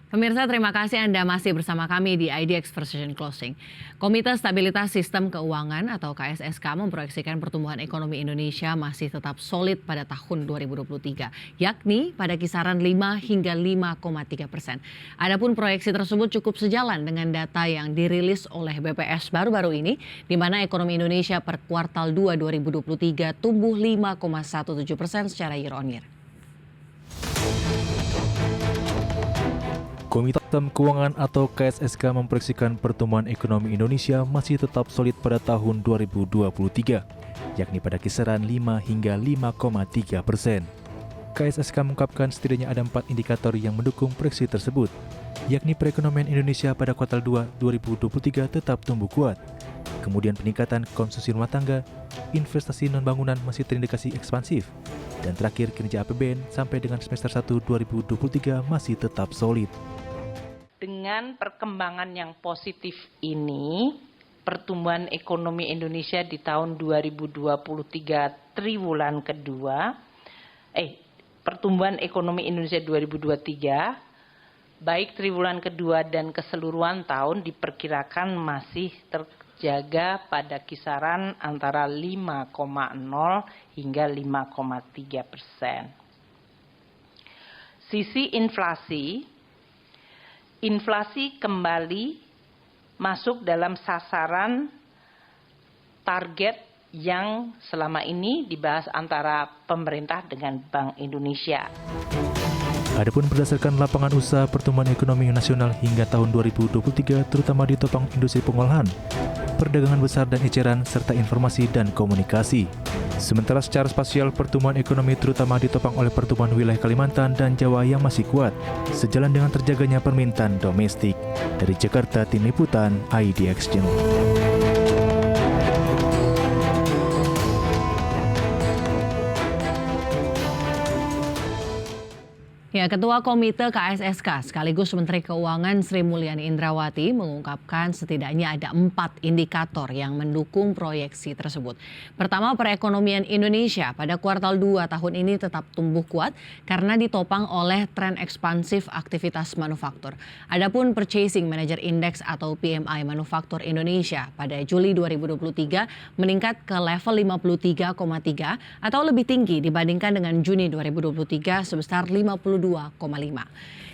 Pemirsa, terima kasih Anda masih bersama kami di IDX Precision Closing. Komite Stabilitas Sistem Keuangan atau KSSK memproyeksikan pertumbuhan ekonomi Indonesia masih tetap solid pada tahun 2023, yakni pada kisaran 5 hingga 5,3%. Adapun proyeksi tersebut cukup sejalan dengan data yang dirilis oleh BPS baru-baru ini, di mana ekonomi Indonesia per kuartal 2 2023 tumbuh 5,17% secara year on year. Komite Sistem Keuangan atau KSSK memproyeksikan pertumbuhan ekonomi Indonesia masih tetap solid pada tahun 2023, yakni pada kisaran 5 hingga 5,3%. KSSK mengungkapkan setidaknya ada 4 indikator yang mendukung proyeksi tersebut, yakni perekonomian Indonesia pada kuartal 2 2023 tetap tumbuh kuat, kemudian peningkatan konsumsi rumah tangga, investasi non-bangunan masih terindikasi ekspansif, dan terakhir kinerja APBN sampai dengan semester 1 2023 masih tetap solid. Dengan perkembangan yang positif ini, pertumbuhan ekonomi Indonesia di tahun 2023 triwulan kedua, pertumbuhan ekonomi Indonesia 2023, baik triwulan kedua dan keseluruhan tahun diperkirakan masih terjaga pada kisaran antara 5,0 hingga 5,3%. Sisi inflasi kembali masuk dalam sasaran target yang selama ini dibahas antara pemerintah dengan Bank Indonesia. Adapun berdasarkan lapangan usaha pertumbuhan ekonomi nasional hingga tahun 2023 terutama ditopang industri pengolahan, perdagangan besar dan eceran, serta informasi dan komunikasi. Sementara secara spasial pertumbuhan ekonomi terutama ditopang oleh pertumbuhan wilayah Kalimantan dan Jawa yang masih kuat, sejalan dengan terjaganya permintaan domestik. Dari Jakarta, Tim Liputan IDX Channel. Ya, Ketua Komite KSSK sekaligus Menteri Keuangan Sri Mulyani Indrawati mengungkapkan setidaknya ada 4 indikator yang mendukung proyeksi tersebut. Pertama, perekonomian Indonesia pada kuartal 2 tahun ini tetap tumbuh kuat karena ditopang oleh tren ekspansif aktivitas manufaktur. Adapun Purchasing Manager Index atau PMI Manufaktur Indonesia pada Juli 2023 meningkat ke level 53,3 atau lebih tinggi dibandingkan dengan Juni 2023 sebesar 52,5.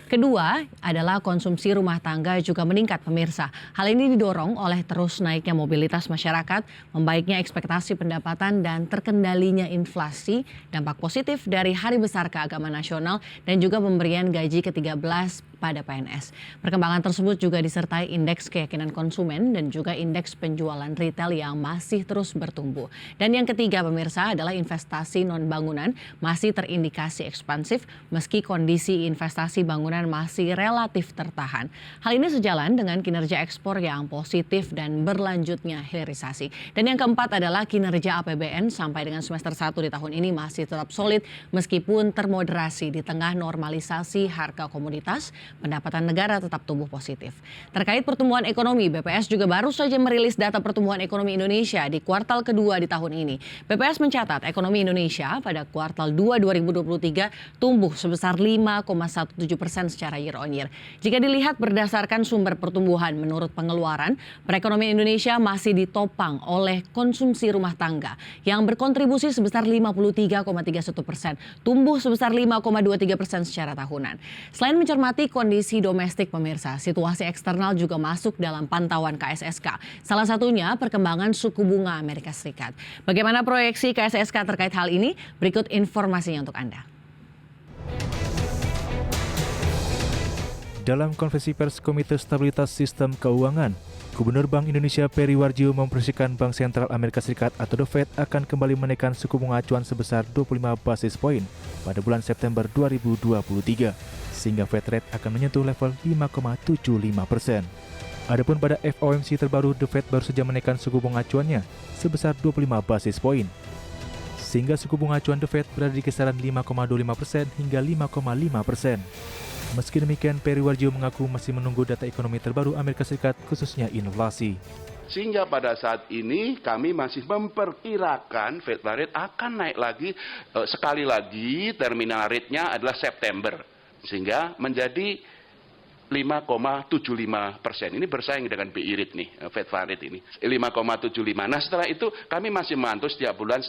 Kedua adalah konsumsi rumah tangga juga meningkat, pemirsa. Hal ini didorong oleh terus naiknya mobilitas masyarakat, membaiknya ekspektasi pendapatan dan terkendalinya inflasi, dampak positif dari Hari Besar Keagamaan Nasional dan juga pemberian gaji ke-13 pada PNS. Perkembangan tersebut juga disertai indeks keyakinan konsumen dan juga indeks penjualan retail yang masih terus bertumbuh. Dan yang ketiga, pemirsa, adalah investasi non-bangunan masih terindikasi ekspansif meski kondisi investasi bangunan masih relatif tertahan. Hal ini sejalan dengan kinerja ekspor yang positif dan berlanjutnya hilirisasi. Dan yang keempat adalah kinerja APBN sampai dengan semester 1 di tahun ini masih tetap solid meskipun termoderasi di tengah normalisasi harga komoditas, pendapatan negara tetap tumbuh positif. Terkait pertumbuhan ekonomi, BPS juga baru saja merilis data pertumbuhan ekonomi Indonesia di kuartal kedua di tahun ini. BPS mencatat ekonomi Indonesia pada kuartal 2 2023 tumbuh sebesar 5,17% secara year on year. Jika dilihat berdasarkan sumber pertumbuhan menurut pengeluaran, perekonomian Indonesia masih ditopang oleh konsumsi rumah tangga yang berkontribusi sebesar 53,31%, tumbuh sebesar 5,23% secara tahunan. Selain mencermati kondisi domestik, pemirsa, situasi eksternal juga masuk dalam pantauan KSSK. Salah satunya perkembangan suku bunga Amerika Serikat. Bagaimana proyeksi KSSK terkait hal ini? Berikut informasinya untuk Anda. Dalam konferensi pers Komite Stabilitas Sistem Keuangan, Gubernur Bank Indonesia Peri Warjio memprediksikan Bank Sentral Amerika Serikat atau The Fed akan kembali menaikkan suku bunga acuan sebesar 25 basis poin pada bulan September 2023, sehingga Fed rate akan menyentuh level 5,75%. Adapun pada FOMC terbaru, The Fed baru saja menaikkan suku bunga acuannya sebesar 25 basis poin, sehingga suku bunga acuan The Fed berada di kisaran 5,25% hingga 5,5%. Meski demikian, Peri Warjio mengaku masih menunggu data ekonomi terbaru Amerika Serikat, khususnya inflasi. Sehingga pada saat ini kami masih memperkirakan Fed rate akan naik lagi, sekali lagi terminal rate-nya adalah September. Sehingga menjadi 5,75%. Ini bersaing dengan BI rate nih, Fed Fund rate ini 5,75. Nah setelah itu kami masih memantau setiap bulan.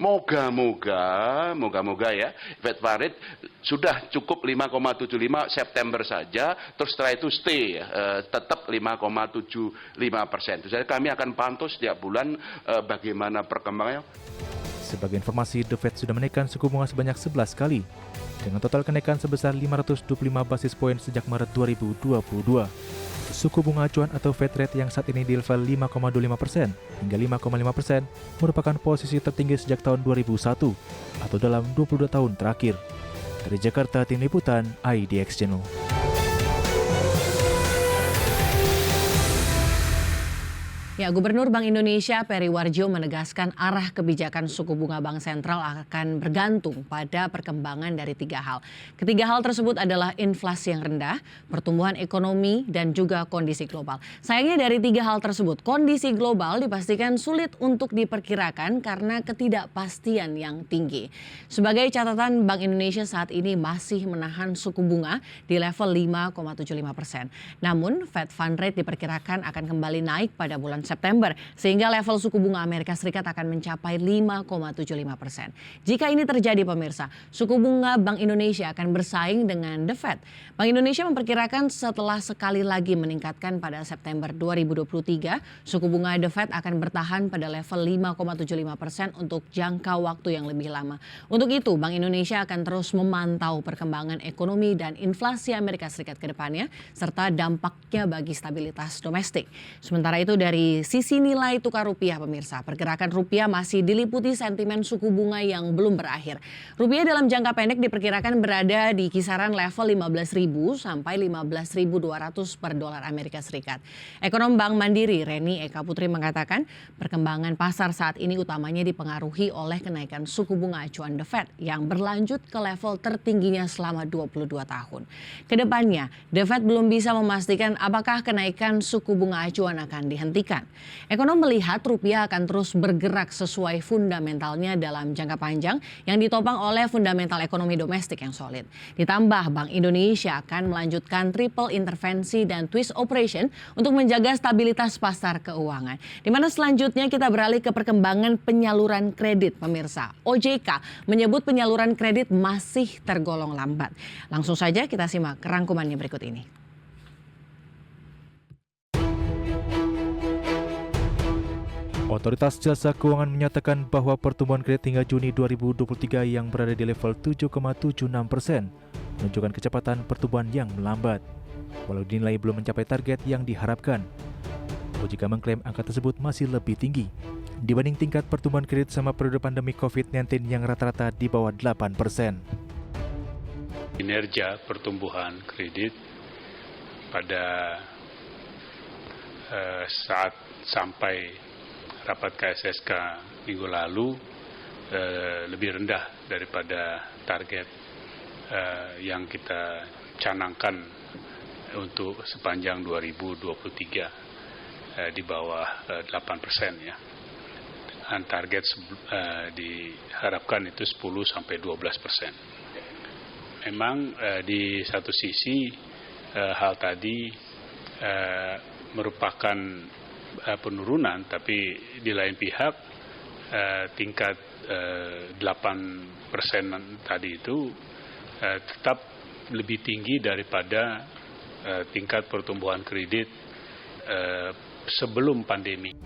Moga-moga ya Fed Fund rate sudah cukup 5,75 September saja. Terus setelah itu stay tetap 5,75%. Jadi kami akan pantau setiap bulan bagaimana perkembangannya. Sebagai informasi, The Fed sudah menaikkan suku bunga sebanyak 11 kali, dengan total kenaikan sebesar 525 basis poin sejak Maret 2022. Suku bunga acuan atau Fed rate yang saat ini di level 5,25% hingga 5,5% merupakan posisi tertinggi sejak tahun 2001 atau dalam 22 tahun terakhir. Dari Jakarta, Tim Liputan IDX Channel. Ya, Gubernur Bank Indonesia Peri Warjio menegaskan arah kebijakan suku bunga Bank Sentral akan bergantung pada perkembangan dari 3 hal. Ketiga hal tersebut adalah inflasi yang rendah, pertumbuhan ekonomi, dan juga kondisi global. Sayangnya dari 3 hal tersebut, kondisi global dipastikan sulit untuk diperkirakan karena ketidakpastian yang tinggi. Sebagai catatan, Bank Indonesia saat ini masih menahan suku bunga di level 5,75%. Namun, Fed Fund Rate diperkirakan akan kembali naik pada bulan September, sehingga level suku bunga Amerika Serikat akan mencapai 5,75%. Jika ini terjadi pemirsa, suku bunga Bank Indonesia akan bersaing dengan The Fed. Bank Indonesia memperkirakan setelah sekali lagi meningkatkan pada September 2023, suku bunga The Fed akan bertahan pada level 5,75% untuk jangka waktu yang lebih lama. Untuk itu, Bank Indonesia akan terus memantau perkembangan ekonomi dan inflasi Amerika Serikat ke depannya, serta dampaknya bagi stabilitas domestik. Sementara itu dari sisi nilai tukar rupiah pemirsa, pergerakan rupiah masih diliputi sentimen suku bunga yang belum berakhir. Rupiah dalam jangka pendek diperkirakan berada di kisaran level 15.000 sampai 15.200 per dolar Amerika Serikat. Ekonom Bank Mandiri Reni Eka Putri mengatakan perkembangan pasar saat ini utamanya dipengaruhi oleh kenaikan suku bunga acuan The Fed yang berlanjut ke level tertingginya selama 22 tahun. Kedepannya, The Fed belum bisa memastikan apakah kenaikan suku bunga acuan akan dihentikan. Ekonom melihat rupiah akan terus bergerak sesuai fundamentalnya dalam jangka panjang yang ditopang oleh fundamental ekonomi domestik yang solid. Ditambah Bank Indonesia akan melanjutkan triple intervensi dan twist operation untuk menjaga stabilitas pasar keuangan. Di mana selanjutnya kita beralih ke perkembangan penyaluran kredit pemirsa. OJK menyebut penyaluran kredit masih tergolong lambat. Langsung saja kita simak rangkumannya berikut ini. Otoritas Jasa Keuangan menyatakan bahwa pertumbuhan kredit hingga Juni 2023 yang berada di level 7,76% menunjukkan kecepatan pertumbuhan yang melambat. Walau dinilai belum mencapai target yang diharapkan, OJK mengklaim angka tersebut masih lebih tinggi dibanding tingkat pertumbuhan kredit sama periode pandemi COVID-19 yang rata-rata di bawah 8%. Kinerja pertumbuhan kredit pada saat sampai rapat KSSK minggu lalu lebih rendah daripada target yang kita canangkan untuk sepanjang 2023 di bawah 8% ya. Dan target diharapkan itu 10-12%. Memang di satu sisi hal tadi merupakan penurunan, tapi di lain pihak tingkat 8% tadi itu tetap lebih tinggi daripada tingkat pertumbuhan kredit sebelum pandemi.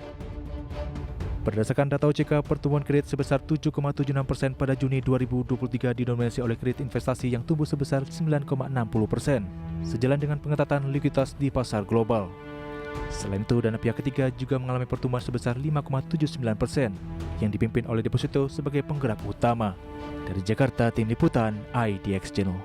Berdasarkan data OJK, pertumbuhan kredit sebesar 7,76% pada Juni 2023 didominasi oleh kredit investasi yang tumbuh sebesar 9,60%, sejalan dengan pengetatan likuiditas di pasar global. Selain itu, dana pihak ketiga juga mengalami pertumbuhan sebesar 5,79% yang dipimpin oleh deposito sebagai penggerak utama. Dari Jakarta, Tim Liputan IDX Channel.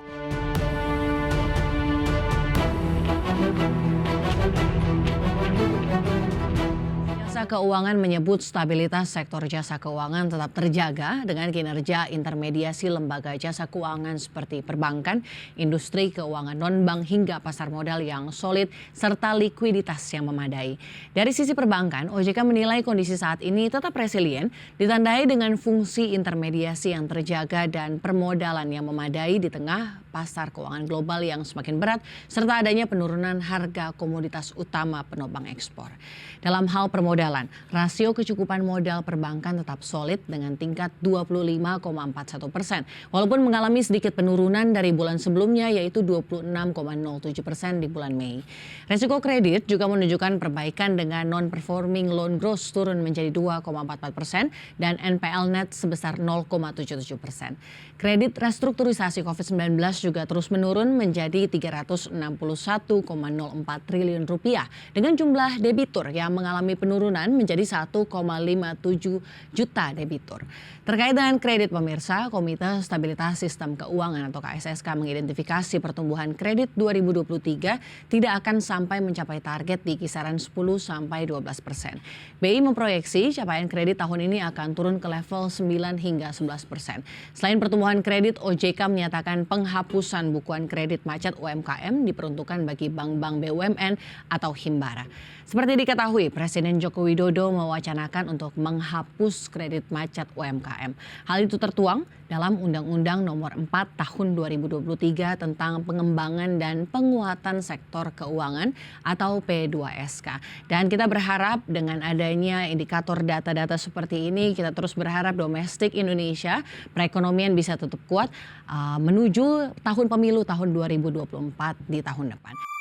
Jasa Keuangan menyebut stabilitas sektor jasa keuangan tetap terjaga dengan kinerja intermediasi lembaga jasa keuangan seperti perbankan, industri keuangan non-bank hingga pasar modal yang solid serta likuiditas yang memadai. Dari sisi perbankan, OJK menilai kondisi saat ini tetap resilient, ditandai dengan fungsi intermediasi yang terjaga dan permodalan yang memadai di tengah pasar keuangan global yang semakin berat serta adanya penurunan harga komoditas utama penopang ekspor. Dalam hal permodalan, rasio kecukupan modal perbankan tetap solid dengan tingkat 25,41%, walaupun mengalami sedikit penurunan dari bulan sebelumnya yaitu 26,07% di bulan Mei. Resiko kredit juga menunjukkan perbaikan dengan non-performing loan growth turun menjadi 2,44% dan NPL net sebesar 0,77%. Kredit restrukturisasi COVID-19 juga terus menurun menjadi 361,04 triliun rupiah dengan jumlah debitur yang mengalami penurunan menjadi 1,57 juta debitur. Terkait dengan kredit pemirsa, Komite Stabilitas Sistem Keuangan atau KSSK mengidentifikasi pertumbuhan kredit 2023 tidak akan sampai mencapai target di kisaran 10-12%. BI memproyeksi capaian kredit tahun ini akan turun ke level 9 hingga 11%. Selain pertumbuhan kredit, OJK menyatakan penghapusan bukuan kredit macet UMKM diperuntukkan bagi bank-bank BUMN atau Himbara. Seperti diketahui, Presiden Joko Widodo mewacanakan untuk menghapus kredit macet UMKM. Hal itu tertuang dalam Undang-Undang Nomor 4 Tahun 2023 tentang pengembangan dan penguatan sektor keuangan atau P2SK. Dan kita berharap dengan adanya indikator data-data seperti ini, kita terus berharap domestik Indonesia perekonomian bisa tetap kuat menuju tahun pemilu tahun 2024 di tahun depan.